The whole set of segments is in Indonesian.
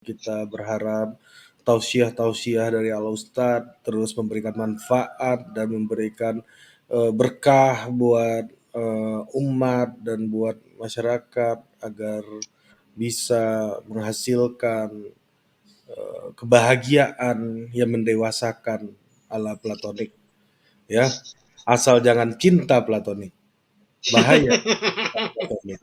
Kita berharap tausiah-tausiah dari Al-Ustadz terus memberikan manfaat dan memberikan berkah buat umat dan buat masyarakat agar bisa menghasilkan kebahagiaan yang mendewasakan ala platonik, ya. Asal jangan cinta platonik. Bahaya platonik.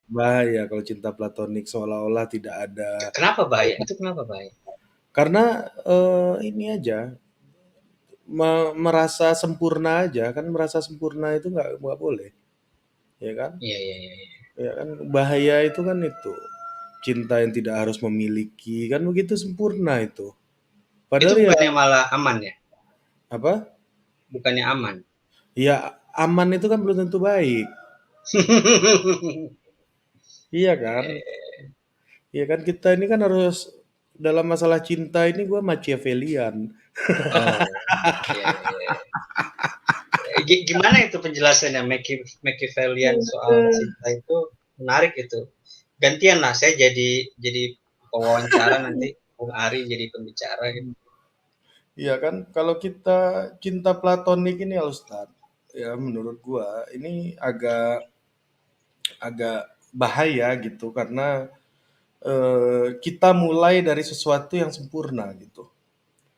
Bahaya kalau cinta platonik seolah-olah tidak ada. Kenapa bahaya? Itu kenapa bahaya? Karena ini aja merasa sempurna aja kan, merasa sempurna itu nggak boleh, ya kan? Iya, iya, iya, iya. Ya kan bahaya itu kan itu. Cinta yang tidak harus memiliki kan begitu sempurna itu. Itu Padahal ya bukannya malah aman ya? apa? Bukannya aman. Ya aman itu kan belum tentu baik. Iya kan? Iya kan kita ini kan harus dalam masalah cinta ini gue Machiavellian. Oh, iya, iya, iya. Gimana itu penjelasannya Machiavellian soal cinta itu menarik itu. Gantian lah, saya jadi pewawancara nanti Bung Ari jadi pembicara gitu. Iya kan, kalau kita cinta platonik ini ya Ustadz, ya menurut gua ini agak agak bahaya gitu karena kita mulai dari sesuatu yang sempurna gitu.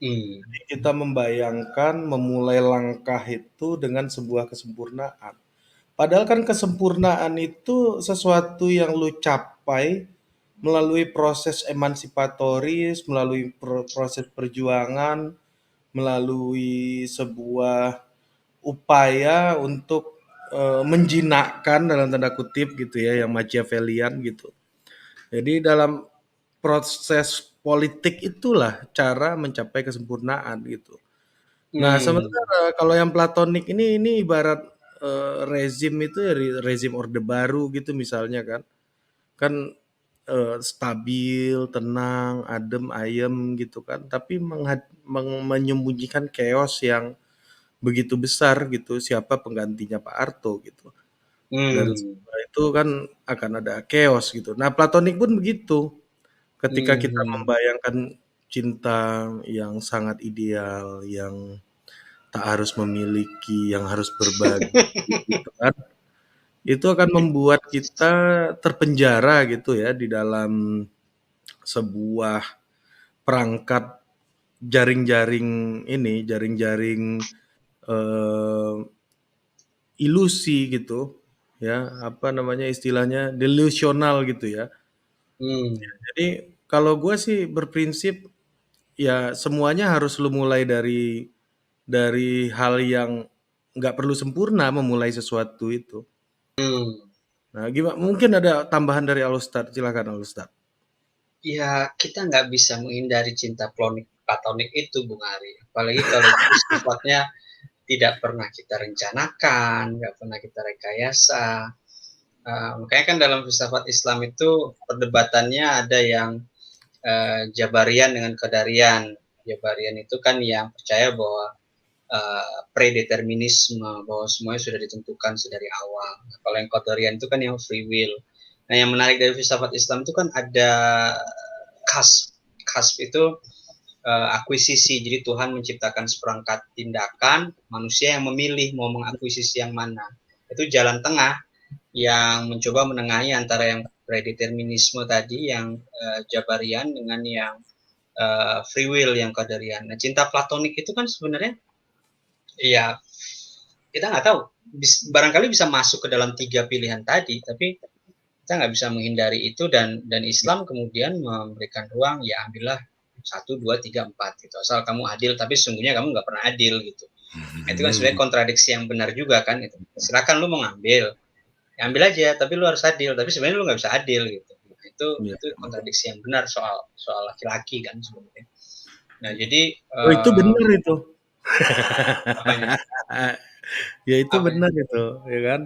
Hmm. Kita membayangkan memulai langkah itu dengan sebuah kesempurnaan. Padahal kan kesempurnaan itu sesuatu yang lu capai melalui proses emansipatoris, melalui proses perjuangan, melalui sebuah upaya untuk menjinakkan dalam tanda kutip gitu ya, yang Machiavellian gitu. Jadi dalam proses politik itulah cara mencapai kesempurnaan gitu. Nah, Hmm. sementara kalau yang platonik ini ibarat rezim itu ya rezim Orde Baru gitu misalnya kan. Kan stabil, tenang, adem, ayem gitu kan. Tapi menyembunyikan chaos yang begitu besar gitu. Siapa penggantinya Pak Harto gitu. Dan Hmm. setelah itu kan akan ada chaos gitu. Nah, platonik pun begitu. Ketika kita Hmm. membayangkan cinta yang sangat ideal, yang tak harus memiliki, yang harus berbagi gitu kan. Itu akan membuat kita terpenjara gitu ya di dalam sebuah perangkat jaring-jaring ini, jaring-jaring eh, ilusi gitu ya, apa namanya istilahnya delusional gitu ya. Hmm. Jadi kalau gue sih berprinsip ya semuanya harus lu mulai dari hal yang nggak perlu sempurna memulai sesuatu itu. Hmm. Nah, gimana? Mungkin ada tambahan dari Alustad. Silakan Alustad. Ya, kita nggak bisa menghindari cinta platonik itu, Bung Ari. Apalagi kalau itu sifatnya tidak pernah kita rencanakan, nggak pernah kita rekayasa. Makanya kan dalam filsafat Islam itu perdebatannya ada yang Jabarian dengan Qadarian. Jabarian itu kan yang percaya bahwa predeterminisme, bahwa semuanya sudah ditentukan sedari awal. Kalau yang Qadarian itu kan yang free will. Nah, yang menarik dari filsafat Islam itu kan ada kasb. Kasb itu akuisisi. Jadi Tuhan menciptakan seperangkat tindakan, manusia yang memilih mau mengakuisisi yang mana. Itu jalan tengah yang mencoba menengahi antara yang predeterminisme tadi, yang Jabarian, dengan yang free will, yang Qadarian. Nah, cinta platonik itu kan sebenarnya ya kita nggak tahu. Barangkali bisa masuk ke dalam tiga pilihan tadi, tapi kita nggak bisa menghindari itu, dan Islam kemudian memberikan ruang, ya ambillah 1, 2, 3, 4 gitu, asal kamu adil, tapi sesungguhnya kamu nggak pernah adil gitu. Nah, itu kan sebenarnya kontradiksi yang benar juga kan itu. Silakan lu mau ngambil, ya ambil aja, tapi lu harus adil, tapi sebenarnya lu nggak bisa adil gitu. Nah, Ya. itu kontradiksi yang benar soal soal laki-laki kan sebenarnya. Nah, jadi Oh itu benar itu. apanya Ya itu apanya benar itu, ya kan?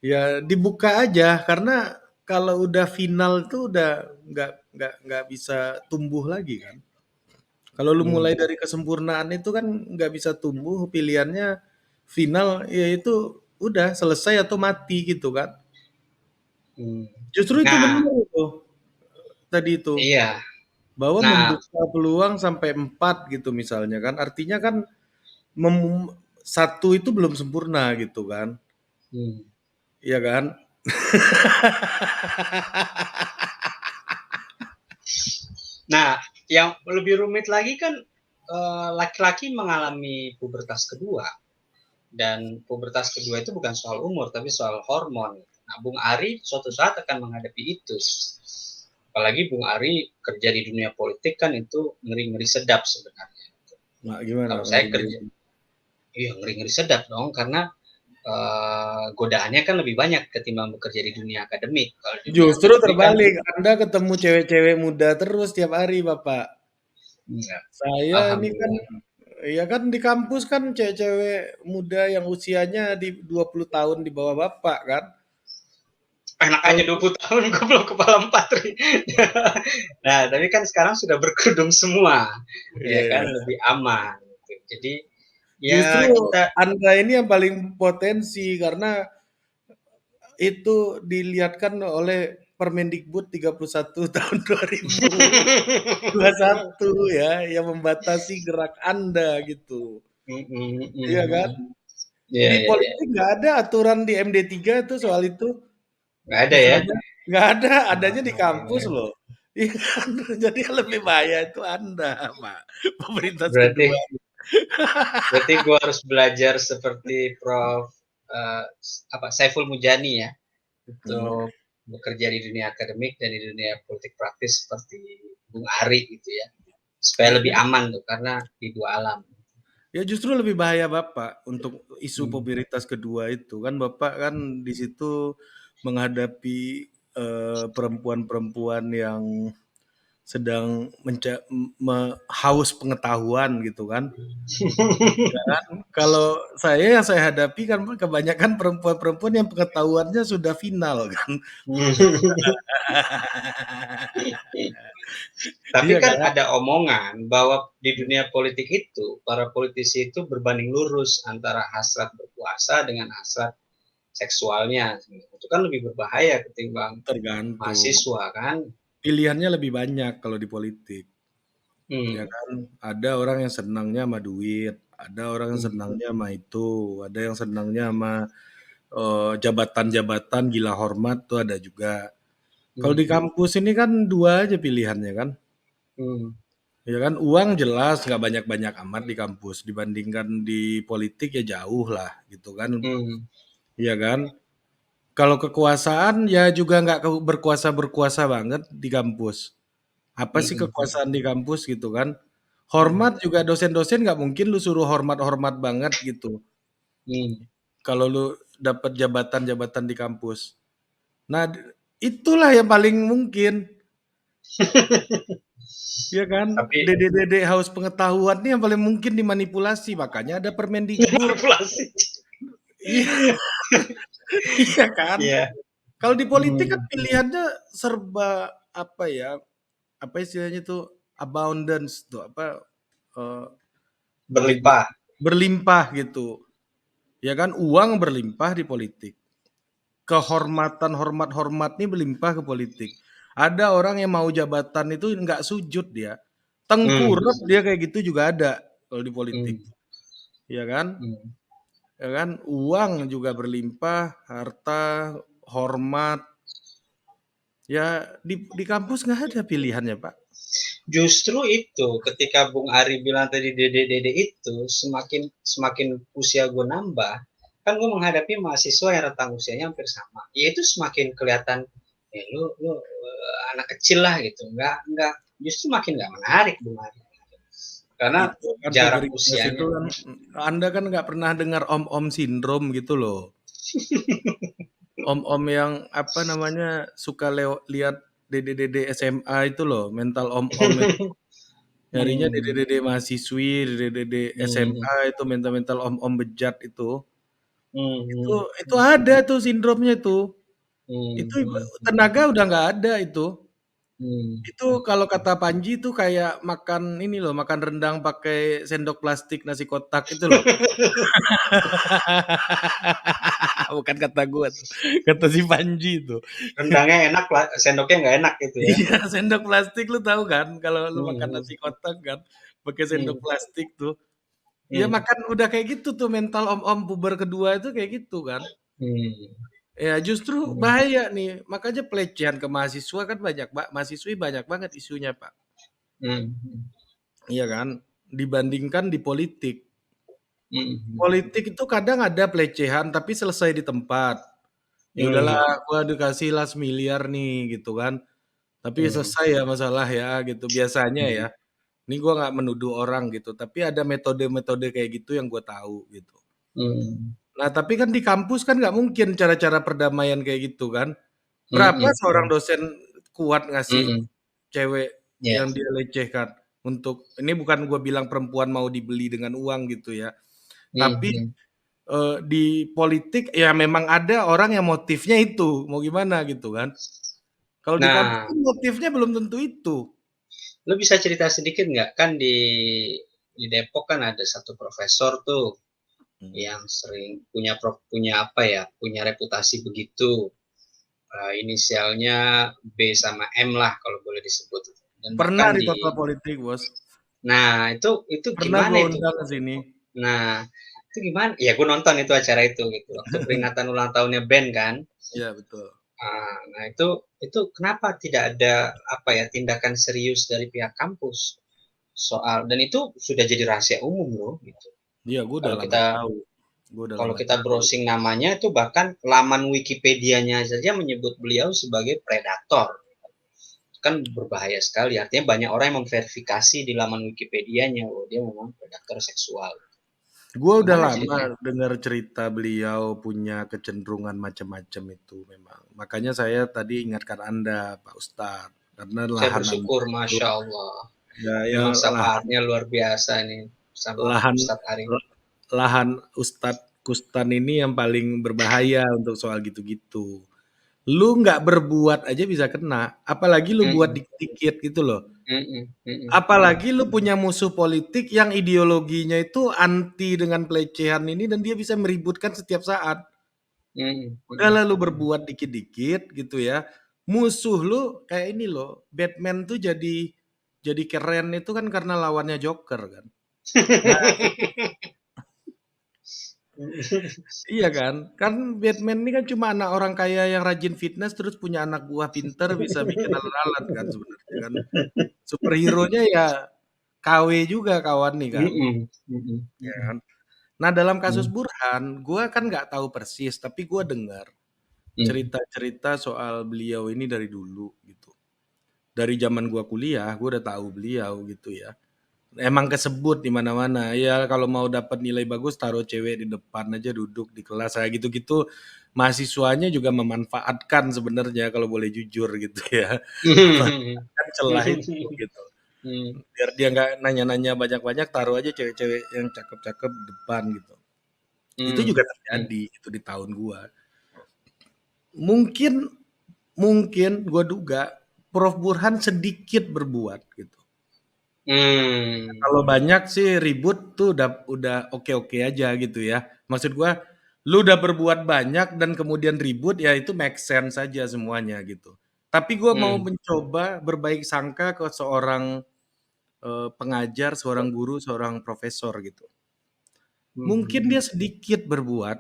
Ya dibuka aja karena kalau udah final itu udah nggak bisa tumbuh lagi kan. Kalau lu mulai hmm. dari kesempurnaan itu kan nggak bisa tumbuh pilihannya final ya itu udah selesai atau mati gitu kan. Hmm. Justru itu Nah, benar itu, tadi itu, iya. bahwa Nah, membuka peluang sampai 4 gitu misalnya kan, artinya kan mem 1 itu belum sempurna gitu kan, hmm. iya kan? Nah, yang lebih rumit lagi kan laki-laki mengalami pubertas kedua, dan pubertas kedua itu bukan soal umur tapi soal hormon. Nah, Bung Ari suatu saat akan menghadapi itu. Apalagi Bung Ari kerja di dunia politik kan itu ngeri-ngeri sedap sebenarnya. Nah, gimana Kalau saya ngeri-ngeri? kerja, iya ngeri-ngeri sedap dong karena godaannya kan lebih banyak ketimbang bekerja di dunia akademik. Kalau di dunia Justru akademik kan, terbalik, Anda ketemu cewek-cewek muda terus tiap hari, Bapak. enggak. Saya ini kan, Alhamdulillah. ya kan di kampus kan cewek-cewek muda yang usianya di 20 tahun di bawah Bapak kan. Enak aja Kalau 20 tahun gue belum kepala 4. Nah, tapi kan sekarang sudah berkerudung semua. iya Ya kan, ya. lebih aman. Jadi Justru ya kita Anda ini yang paling potensi karena itu dilihatkan oleh Permendikbud 31 tahun 2021 ya, yang membatasi gerak Anda gitu. Iya kan? Iya, Di iya, iya. politik nggak ada aturan di MD3 tuh soal itu, Nggak ada ya. misalnya. Nggak ada, adanya di kampus loh. Iya kan? Jadi yang lebih bahaya itu Anda, Pak. Pemerintas Berarti kedua. berarti gue harus belajar seperti Prof. eh, Saiful Mujani ya, Hmm. untuk bekerja di dunia akademik dan di dunia politik praktis seperti Bung Ari gitu ya, supaya lebih Ya, aman tuh karena di dua alam. ya justru lebih bahaya Bapak untuk isu Hmm. pemerintas kedua itu kan Bapak kan di situ menghadapi perempuan-perempuan yang sedang haus pengetahuan gitu kan. Kalau saya yang saya hadapi kan kebanyakan perempuan-perempuan yang pengetahuannya sudah final kan. Tapi Iya kan kan? ada omongan bahwa di dunia politik itu para politisi itu berbanding lurus antara hasrat berkuasa dengan hasrat seksualnya. Itu kan lebih berbahaya ketimbang Tergantung. mahasiswa kan. Pilihannya lebih banyak kalau di politik. Ya Hmm. kan? Ada orang yang senangnya sama duit, ada orang yang Hmm. senangnya sama itu, ada yang senangnya sama jabatan-jabatan gila hormat tuh ada juga. Kalau Hmm. di kampus ini kan 2 aja pilihannya kan. Hmm. Ya kan, uang jelas nggak banyak-banyak amat di kampus, dibandingkan di politik ya jauh lah gitu kan, Hmm. iya kan. Kalau kekuasaan ya juga nggak berkuasa-berkuasa banget di kampus. Apa sih Hmm. kekuasaan di kampus gitu kan. Hmm. Hormat juga dosen-dosen nggak mungkin lu suruh hormat-hormat banget gitu, Hmm. kalau lu dapat jabatan-jabatan di kampus. Nah, itulah yang paling mungkin, ya kan. Tapi Dede-dede haus pengetahuan nih yang paling mungkin dimanipulasi, makanya ada Permendikbud. manipulasi. Iya, iya kan? Iya. Kalau di politik kan Hmm. pilihannya serba apa ya, apa istilahnya tuh abundance tuh apa, eee, Berlimpah. berlimpah gitu, ya kan? Uang berlimpah di politik, kehormatan hormat-hormat nih berlimpah ke politik. Ada orang yang mau jabatan itu nggak sujud dia, Hmm. tengkurap dia kayak gitu juga ada kalau di politik, Hmm. ya kan? Hmm. Ya kan? Uang juga berlimpah, harta, hormat. Ya di kampus nggak ada pilihannya, Pak. Justru itu ketika Bung Ari bilang tadi dede-dede itu semakin semakin usia gue nambah, kan gue menghadapi mahasiswa yang rentang usianya hampir sama. Ya itu semakin kelihatan, lu anak kecil lah gitu. Nggak justru makin nggak menarik Bung Ari. Karena Itu kan jarak Feberitas itu usianya. kan, Anda kan nggak pernah dengar om-om sindrom gitu loh. Om-om yang apa namanya, suka lihat dede-dede SMA itu loh, mental om-om itu. Nyarinya Hmm. dede-dede mahasiswi, dede-dede Hmm. SMA itu mental-mental om-om bejat itu. Itu Hmm. itu ada tuh sindromnya tuh. Itu Hmm. tenaga udah nggak ada itu. Hmm. Itu kalau kata Panji itu kayak makan ini loh, makan rendang pakai sendok plastik nasi kotak itu loh. Bukan kata gua tuh, kata si Panji tuh. Rendangnya enak, sendoknya nggak enak gitu ya. Iya, sendok plastik lu tahu kan, kalau lu makan Hmm. nasi kotak kan, pakai sendok Hmm. plastik tuh. Iya Hmm. makan udah kayak gitu tuh mental om-om puber kedua itu kayak gitu kan. Hmm. Ya justru Hmm. bahaya nih, makanya pelecehan ke mahasiswa kan banyak, mahasiswi banyak banget isunya, Pak. Hmm. Iya kan? Dibandingkan di politik. Hmm. Politik itu kadang ada pelecehan tapi selesai di tempat. Ya udahlah, Hmm. gua dikasih lah semiliar nih gitu kan. Tapi Hmm. selesai ya masalah ya gitu. Biasanya ya. Hmm. Ini gua nggak menuduh orang gitu. Tapi ada metode-metode kayak gitu yang gua tahu gitu. Hmm. Nah tapi kan di kampus kan nggak mungkin cara-cara perdamaian kayak gitu kan. Berapa Hmm. seorang dosen kuat ngasih Hmm. cewek Ya. yang dia lecehkan untuk ini bukan gua bilang perempuan mau dibeli dengan uang gitu ya. Tapi Hmm. di politik ya memang ada orang yang motifnya itu, mau gimana gitu kan. Kalau di kampus Nah, kan motifnya belum tentu itu. lu bisa cerita sedikit nggak? Kan di Depok kan ada satu profesor tuh Mhm. yang sering punya apa ya, punya reputasi begitu. Inisialnya B sama M lah kalau boleh disebut. Dan Pernah bahkan di total politik, Bos. nah itu Pernah gimana gua itu? undang ke sini. Nah, itu gimana? Ya gue nonton itu acara itu gitu. Waktu peringatan ulang tahunnya band kan. Iya, betul. Nah itu kenapa tidak ada apa ya tindakan serius dari pihak kampus soal dan itu sudah jadi rahasia umum loh gitu. Iya, gua udah Kalau lama kita tahu. Gua udah kalau lama kita tahu itu. browsing namanya itu bahkan laman Wikipedianya saja menyebut beliau sebagai predator. Kan berbahaya sekali. Artinya banyak orang yang memverifikasi di laman Wikipedianya, oh dia memang predator seksual. Gua udah Gimana lama ceritanya? dengar cerita beliau punya kecenderungan macam-macam itu memang. Makanya saya tadi ingatkan Anda, Pak Ustadz, karena Saya lahan Anda bersyukur, itu Masya Allah. ya Memang lahan syafaatnya luar biasa nih sama lahan Ustadz Arif. lahan Ustadz Kustan ini yang paling berbahaya untuk soal gitu-gitu. Lu nggak berbuat aja bisa kena, apalagi lu buat Mm-mm, dikit-dikit gitu loh. mm-mm, mm-mm, Apalagi lu punya musuh politik yang ideologinya itu anti dengan pelecehan ini dan dia bisa meributkan setiap saat. mm-mm, mm-mm. Udahlah lu berbuat dikit-dikit gitu ya. Musuh lu kayak ini loh, Batman tuh jadi keren itu kan karena lawannya Joker kan. Nah, iya kan? Kan Batman ini kan cuma anak orang kaya yang rajin fitness terus punya anak buah pinter bisa bikin alat-alat kan sebenarnya kan. Superhero-nya ya KW juga kawan nih kan. Mm-mm, mm-mm, Ya mm-mm, kan? Nah dalam kasus mm-mm, Burhan, gua kan nggak tahu persis, tapi gua dengar mm-mm, cerita-cerita soal beliau ini dari dulu gitu. Dari zaman gua kuliah, gua udah tahu beliau gitu ya. Emang kesebut di mana-mana. Ya kalau mau dapat nilai bagus taruh cewek di depan aja duduk di kelas kayak gitu-gitu. Mahasiswanya juga memanfaatkan sebenarnya kalau boleh jujur gitu ya. mm-mm, Memanfaatkan celah itu gitu. mm-mm, Biar dia nggak nanya-nanya banyak-banyak, taruh aja cewek-cewek yang cakep-cakep di depan gitu. Itu mm-mm, juga terjadi itu di tahun gua. Mungkin mungkin gua duga Prof Burhan sedikit berbuat gitu. mm. Kalau banyak sih ribut tuh udah oke-oke aja gitu ya. Maksud gua, lu udah berbuat banyak dan kemudian ribut ya itu make sense saja semuanya gitu. Tapi gua mau Mm. mencoba berbaik sangka ke seorang pengajar, seorang guru, seorang profesor gitu. Mungkin Mhm. dia sedikit berbuat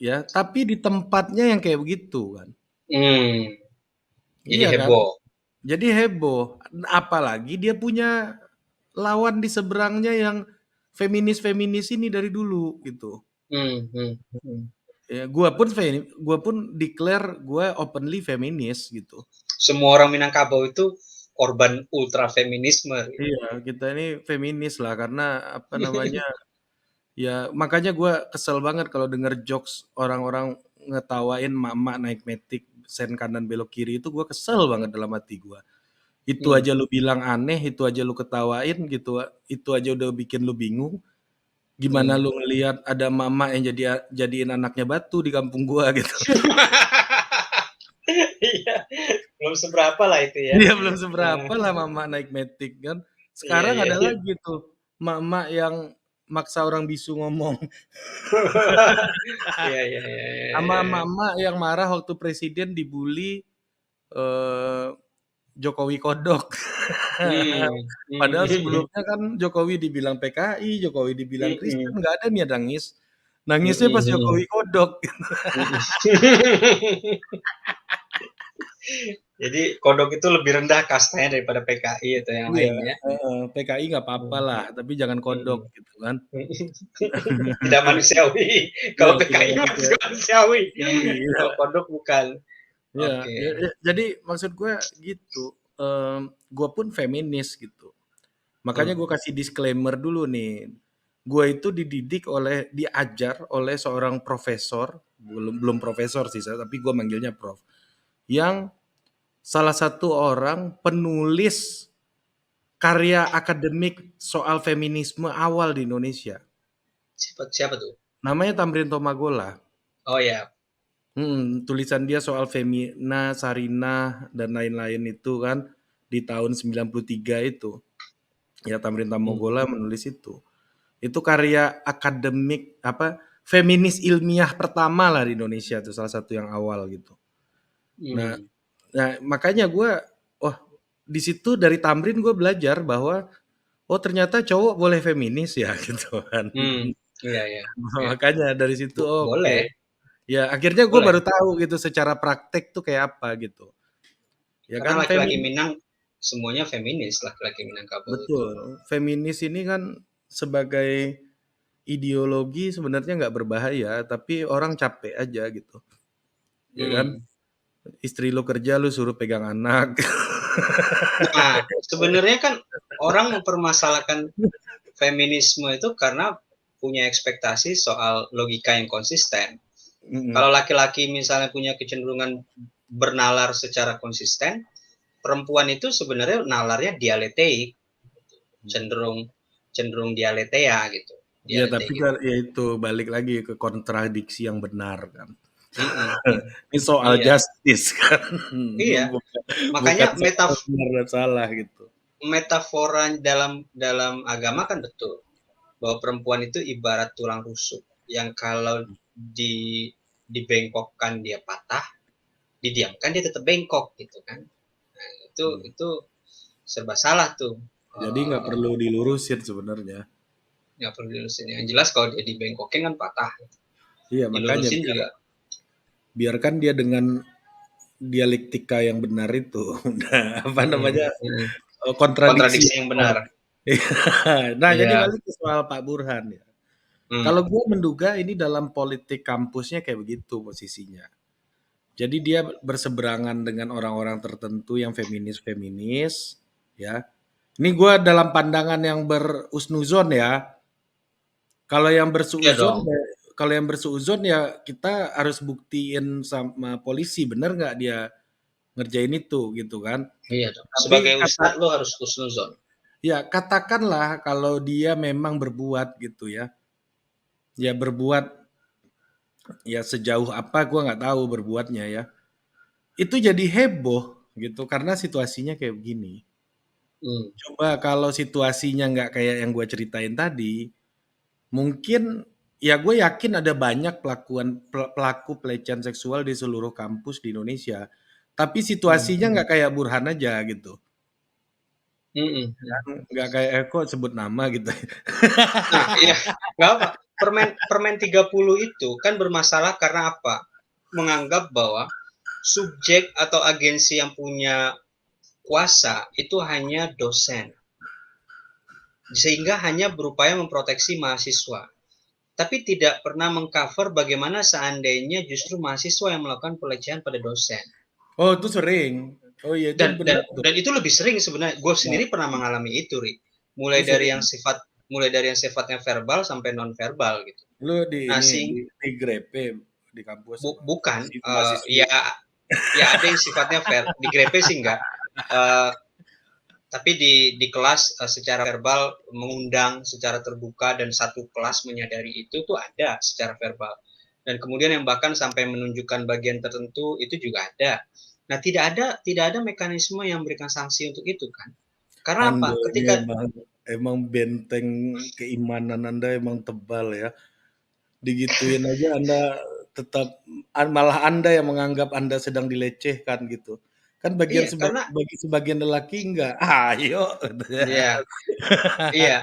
ya, tapi di tempatnya yang kayak begitu kan. Mmm, jadi Iya kan? heboh. Jadi heboh. Apalagi dia punya lawan di seberangnya yang feminis-feminis ini dari dulu gitu. Mhm, mhm. Ya, gua pun declare gue openly feminis gitu. Semua orang Minangkabau itu korban ultra feminisme gitu. Iya, kita ini feminis lah karena apa namanya? Ya makanya gua kesel banget kalau denger jokes orang-orang ngetawain emak-emak naik matic sen kanan belok kiri itu gua kesel banget dalam hati gua. Itu Mmm. aja lu bilang aneh, itu aja lu ketawain gitu, itu aja udah bikin lu bingung. Gimana Mmm. lu ngelihat ada emak-emak yang jadiin anaknya batu di kampung gua gitu. Iya, belum seberapa lah itu ya. Iya belum Heeh. seberapa lah mama naik matic kan. Iya Sekarang iya ada iya. lagi tuh, mak-mak yang maksa orang bisu ngomong. Iya iya iya iya Sama iya iya. emak-emak yang marah waktu presiden dibully, eee, Jokowi kodok. Padahal Mhm. sebelumnya kan Jokowi dibilang PKI, Jokowi dibilang Kristen, Mhm. nggak ada nih yang nangis. Nangisnya Mhm pas Jokowi mhm. kodok. Mhm. Jadi kodok itu lebih rendah kastanya daripada PKI atau yang Iya, lain ya? heeh, PKI nggak apa-apa Mhm lah, tapi jangan kodok mhm. gitu kan. Tidak manusiawi. Iya, Kalau tidak PKI masih manusiawi, manusiawi, iya. kalau kodok bukan. Iya, Oke. jadi maksud gue gitu, gue pun feminis gitu. Makanya Mmm, gue kasih disclaimer dulu nih. Gue itu diajar oleh seorang profesor, belum belum profesor sih saya, tapi gue manggilnya prof. Yang salah satu orang penulis karya akademik soal feminisme awal di Indonesia. siapa siapa tuh? Namanya Tamrin Tomagola. Oh ya. Tulisan dia soal Femina, Sarinah, dan lain-lain itu kan di tahun 93 itu. Ya Tamrin Mmm, Tomagola menulis itu. Itu karya akademik apa feminis ilmiah pertama lah di Indonesia tuh salah satu yang awal gitu. Nah, mmm, makanya gue, wah di situ dari Tamrin gue belajar bahwa oh ternyata cowok boleh feminis ya gitu kan. mmm, iya iya iya. Makanya dari situ oke. Boleh Ya akhirnya gue boleh. baru tahu gitu secara praktek tuh kayak apa gitu. Ya Karena kan laki-laki Minang semuanya feminis, laki-laki Minangkabau itu. betul. Feminis ini kan sebagai ideologi sebenarnya nggak berbahaya, tapi orang capek aja gitu. Ya kan? Mmm. Istri lu kerja lu suruh pegang anak. Nah, sebenarnya kan orang mempermasalahkan feminisme itu karena punya ekspektasi soal logika yang konsisten. Mhm. Kalau laki-laki misalnya punya kecenderungan bernalar secara konsisten, perempuan itu sebenarnya nalarnya dialektik, cenderung cenderung dialetheia gitu, Ya tapi dialektik kan gitu. ya itu balik lagi ke kontradiksi yang benar kan. Mhm mhm. Ini soal Iya justice kan, iya, bukan makanya bukan soal benar dan salah gitu. metafora dalam dalam agama kan betul, bahwa perempuan itu ibarat tulang rusuk yang kalau di dibengkokkan dia patah, didiamkan dia tetap bengkok gitu kan. Nah, Hmm. itu serba salah tuh. Jadi nggak perlu dilurusin sebenarnya. Nggak perlu dilurusin. Yang jelas kalau dia dibengkokin kan patah. Iya makanya Dilurusin juga. biarkan dia dengan dialektika yang benar itu. Nah, apa Mm-mm, namanya, mm-mm. kontradiksi Kontradiksi yang yang benar. benar. Nah, jadi Iya. balik ke soal Pak Burhan ya. Kalau Hmm. gue menduga ini dalam politik kampusnya kayak begitu posisinya. Jadi dia berseberangan dengan orang-orang tertentu yang feminis-feminis, ya. Ini gue dalam pandangan yang berusnuzon ya. Kalau yang Iya bersuuzon dong. ya kalau yang bersuuzon ya kita harus buktiin sama polisi bener nggak dia ngerjain itu gitu kan. Iya dong. Tapi Sebagai ustadz lo harus husnuzon. ya katakanlah kalau dia memang berbuat gitu ya. Ya berbuat ya sejauh apa gua nggak tahu berbuatnya ya. Itu jadi heboh gitu karena situasinya kayak begini. Hmm. Coba kalau situasinya nggak kayak yang gue ceritain tadi, mungkin ya gue yakin ada banyak pelaku pelecehan seksual di seluruh kampus di Indonesia. Tapi Hmm. situasinya nggak kayak Burhan aja gitu. Hmm. Kan Hmm. nggak kayak Eko sebut nama gitu. Nah, iya, nggak apa. Permen Permen 30 itu kan bermasalah karena apa? Menganggap bahwa subjek atau agensi yang punya kuasa itu hanya dosen, sehingga hanya berupaya memproteksi mahasiswa. Tapi tidak pernah mengcover bagaimana seandainya justru mahasiswa yang melakukan pelecehan pada dosen. Oh itu sering. Oh iya itu Dan dan benar tuh. dan itu lebih sering sebenarnya. Gue Nah, sendiri pernah mengalami itu, Ri. itu Mulai dari sering. yang sifat mulai dari yang sifatnya verbal sampai non verbal gitu. Lu di Nah, ini di grepe di kampus apa? bukan Mahasiswi. ya ya ada yang sifatnya di grepe sih enggak. Uh, tapi di kelas secara verbal mengundang secara terbuka dan satu kelas menyadari itu tuh ada secara verbal. Dan kemudian yang bahkan sampai menunjukkan bagian tertentu itu juga ada. Nah, tidak ada mekanisme yang memberikan sanksi untuk itu kan. Karena Anda apa? ini Ketika emang benteng keimanan Anda emang tebal ya. Digituin aja Anda tetap malah Anda yang menganggap Anda sedang dilecehkan gitu. Kan iya, karena bagi sebagian lelaki enggak, "Ayo," gitu ya. iya, iya,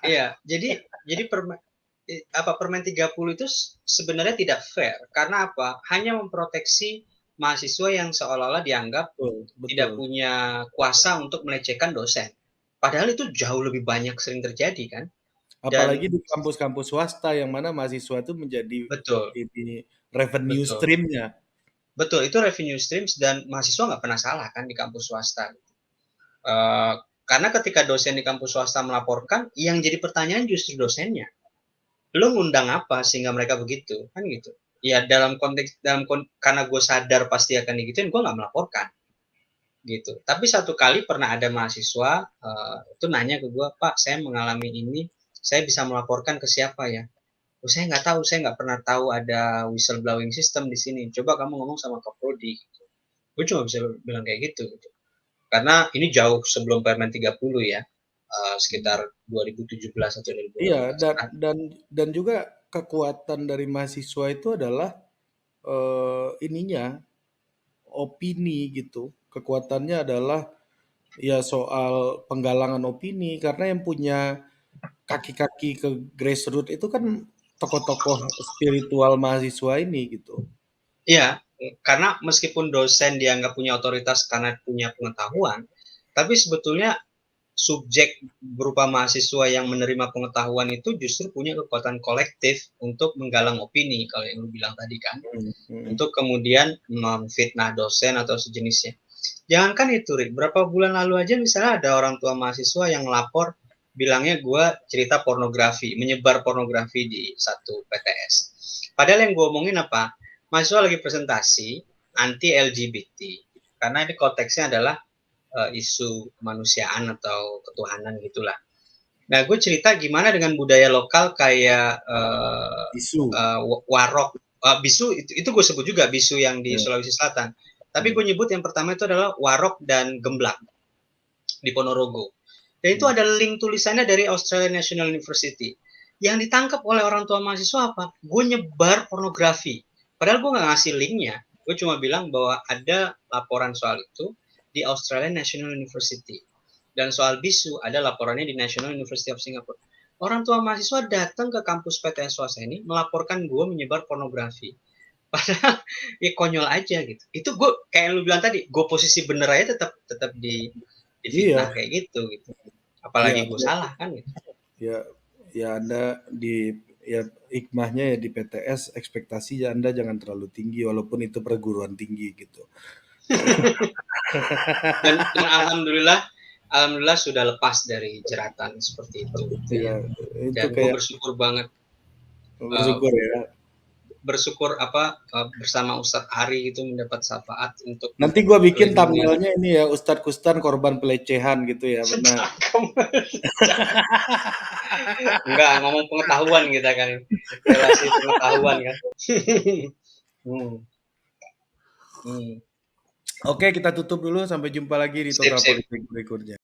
iya. Jadi Permen 30 itu sebenarnya tidak fair. Karena apa? Hanya memproteksi mahasiswa yang seolah-olah dianggap Betul tidak betul. punya kuasa untuk melecehkan dosen. Padahal itu jauh lebih banyak sering terjadi kan. Dan Apalagi di kampus-kampus swasta yang mana mahasiswa itu menjadi betul, ini revenue betul. stream-nya. Betul, itu revenue streams dan mahasiswa nggak pernah salah kan di kampus swasta. Karena ketika dosen di kampus swasta melaporkan, yang jadi pertanyaan justru dosennya. Lo ngundang apa sehingga mereka begitu? Kan gitu. Ya karena gue sadar pasti akan digituin, gue nggak melaporkan gitu. Tapi satu kali pernah ada mahasiswa itu nanya ke gue, Pak, saya mengalami ini, saya bisa melaporkan ke siapa ya? Oh, saya nggak tahu, saya nggak pernah tahu ada whistleblowing system di sini. Coba kamu ngomong sama Kaprodi. Gue cuma bisa bilang kayak gitu. Karena ini jauh sebelum Permen 30 ya, sekitar 2017 atau Iya, 2018 kan. dan juga kekuatan dari mahasiswa itu adalah, ininya, opini gitu. Kekuatannya adalah ya soal penggalangan opini, karena yang punya kaki-kaki ke grassroots itu kan tokoh-tokoh spiritual mahasiswa ini gitu. Iya, karena meskipun dosen dianggap punya otoritas karena punya pengetahuan, tapi sebetulnya subjek berupa mahasiswa yang menerima pengetahuan itu justru punya kekuatan kolektif untuk menggalang opini, kalau yang lu bilang tadi kan. Mhm mhm. Untuk kemudian memfitnah dosen atau sejenisnya. Jangankan itu, Rik, berapa bulan lalu aja misalnya ada orang tua mahasiswa yang lapor bilangnya gue cerita pornografi, menyebar pornografi di satu PTS. Padahal yang gue omongin apa? Mahasiswa lagi presentasi anti LGBT, karena ini konteksnya adalah isu kemanusiaan atau ketuhanan gitulah. Nah, gue cerita gimana dengan budaya lokal kayak Isu. warok, bisu itu gue sebut juga bisu yang di Ya, Sulawesi Selatan. Tapi gue mhm nyebut yang pertama itu adalah warok dan gemblak di Ponorogo. Dan itu mhm. ada link tulisannya dari Australian National University. Yang ditangkap oleh orang tua mahasiswa apa? Gue nyebar pornografi. Padahal gue nggak ngasih linknya. Gue cuma bilang bahwa ada laporan soal itu di Australian National University. Dan soal bisu ada laporannya di National University of Singapore. Orang tua mahasiswa datang ke kampus PTN swasta ini melaporkan gue menyebar pornografi. Padahal ya konyol aja gitu. Itu gue kayak lu bilang tadi, gue posisi bener aja tetap tetap di Iya, fitnah kayak gitu. ya Apalagi gue salah kan gitu. ya ya Anda ya hikmahnya ya di PTS ekspektasi ya Anda jangan terlalu tinggi walaupun itu perguruan tinggi gitu. Dan alhamdulillah sudah lepas dari jeratan seperti itu gitu Ya ya. itu Dan gue kayak bersyukur banget uh, bersyukur ya. bersyukur bersama Ustadz Ari itu mendapat syafaat untuk Nanti gua bikin melindungi. thumbnail-nya ini ya Ustadz Kustan korban pelecehan gitu ya. Benar. Enggak ngomong pengetahuan kita kan, relasi pengetahuan kan. hmm. Hmm. Oke, kita tutup dulu. Sampai jumpa lagi di Sip Total sip. Politik berikutnya.